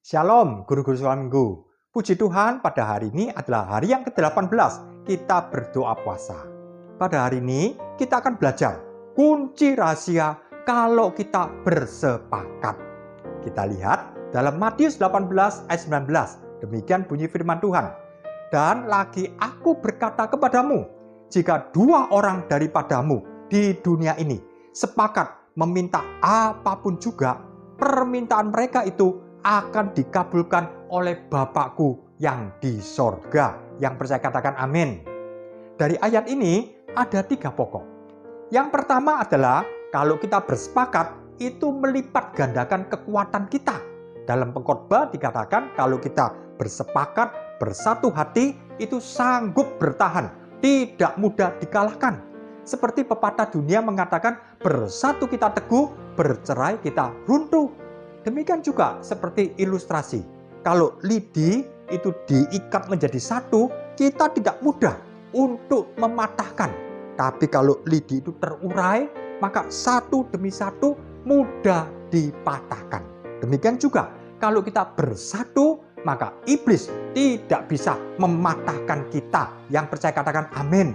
Shalom, guru-guru sekolah minggu. Puji Tuhan, pada hari ini adalah hari yang ke-18 kita berdoa puasa. Pada hari ini kita akan belajar kunci rahasia kalau kita bersepakat. Kita lihat dalam Matius 18 ayat 19. Demikian bunyi firman Tuhan. Dan lagi aku berkata kepadamu, jika dua orang daripadamu di dunia ini sepakat meminta apapun juga, permintaan mereka itu akan dikabulkan oleh Bapakku yang di sorga. Yang percaya katakan amin. Dari ayat ini ada 3 pokok. Yang pertama adalah kalau kita bersepakat itu melipat gandakan kekuatan kita. Dalam Pengkhotbah dikatakan kalau kita bersepakat bersatu hati itu sanggup bertahan, tidak mudah dikalahkan. Seperti pepatah dunia mengatakan bersatu kita teguh, bercerai kita runtuh. Demikian juga seperti ilustrasi. Kalau lidi itu diikat menjadi satu, kita tidak mudah untuk mematahkan. Tapi kalau lidi itu terurai, maka satu demi satu mudah dipatahkan. Demikian juga kalau kita bersatu, maka iblis tidak bisa mematahkan kita. Yang percaya katakan amin.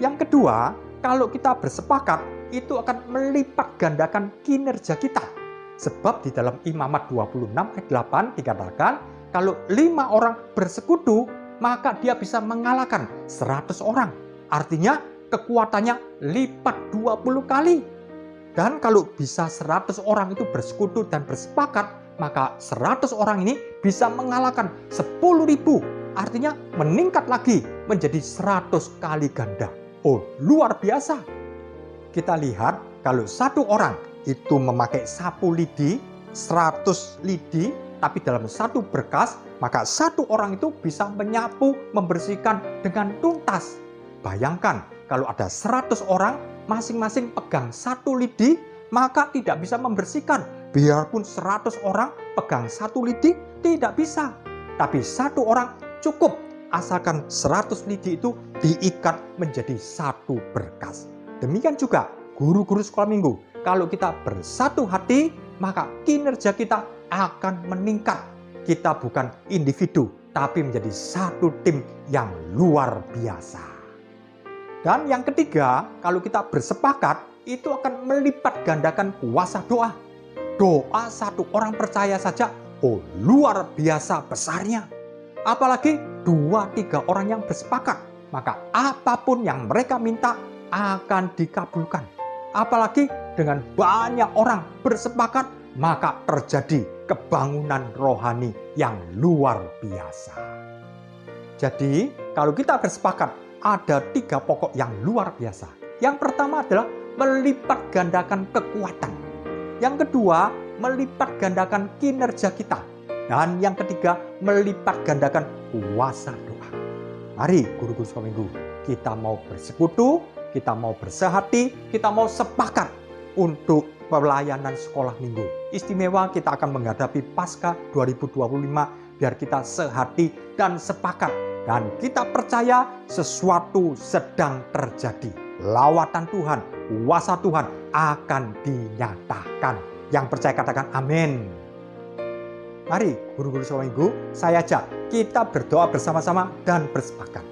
Yang kedua, kalau kita bersepakat, itu akan melipat gandakan kinerja kita. Sebab di dalam Imamat 26 ayat 8 dikatakan, kalau 5 orang bersekutu, maka dia bisa mengalahkan 100 orang. Artinya kekuatannya lipat 20 kali. Dan kalau bisa 100 orang itu bersekutu dan bersepakat, maka 100 orang ini bisa mengalahkan 10.000. Artinya meningkat lagi menjadi 100 kali ganda. Oh, luar biasa. Kita lihat kalau satu orang itu memakai sapu lidi, 100 lidi, tapi dalam satu berkas, maka satu orang itu bisa menyapu, membersihkan dengan tuntas. Bayangkan, kalau ada 100 orang, masing-masing pegang satu lidi, maka tidak bisa membersihkan. Biarpun 100 orang pegang satu lidi, tidak bisa. Tapi satu orang cukup, asalkan 100 lidi itu diikat menjadi satu berkas. Demikian juga guru-guru sekolah minggu. Kalau kita bersatu hati, maka kinerja kita akan meningkat. Kita bukan individu, tapi menjadi satu tim yang luar biasa. Dan yang ketiga, kalau kita bersepakat, itu akan melipat gandakan kuasa doa. Doa satu orang percaya saja, oh luar biasa besarnya. Apalagi 2-3 orang yang bersepakat, maka apapun yang mereka minta akan dikabulkan. Apalagi dengan banyak orang bersepakat, maka terjadi kebangunan rohani yang luar biasa. Jadi, kalau kita bersepakat, ada 3 pokok yang luar biasa. Yang pertama adalah melipat gandakan kekuatan. Yang kedua, melipat gandakan kinerja kita. Dan yang ketiga, melipat gandakan kuasa doa. Mari guru-guru sekolah minggu, kita mau bersekutu, kita mau bersehati, kita mau sepakat untuk pelayanan sekolah minggu. Istimewa kita akan menghadapi Paskah 2025 biar kita sehati dan sepakat. Dan kita percaya sesuatu sedang terjadi. Lawatan Tuhan, kuasa Tuhan akan dinyatakan. Yang percaya katakan amin. Mari guru-guru sekolah minggu, saya ajak kita berdoa bersama-sama dan bersepakat.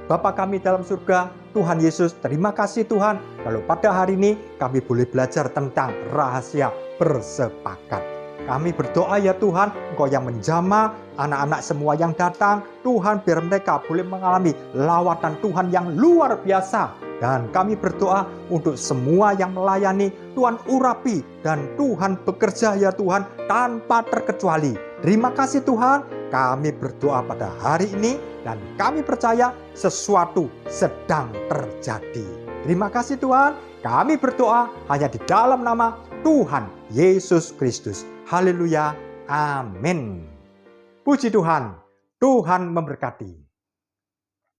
Bapa kami dalam surga, Tuhan Yesus, terima kasih Tuhan kalau pada hari ini kami boleh belajar tentang rahasia bersepakat. Kami berdoa ya Tuhan, Engkau yang menjamah anak-anak semua yang datang, Tuhan biar mereka boleh mengalami lawatan Tuhan yang luar biasa. Dan kami berdoa untuk semua yang melayani, Tuhan urapi dan Tuhan bekerja ya Tuhan tanpa terkecuali. Terima kasih Tuhan, kami berdoa pada hari ini dan kami percaya sesuatu sedang terjadi. Terima kasih Tuhan, kami berdoa hanya di dalam nama Tuhan Yesus Kristus. Haleluya, amin. Puji Tuhan, Tuhan memberkati.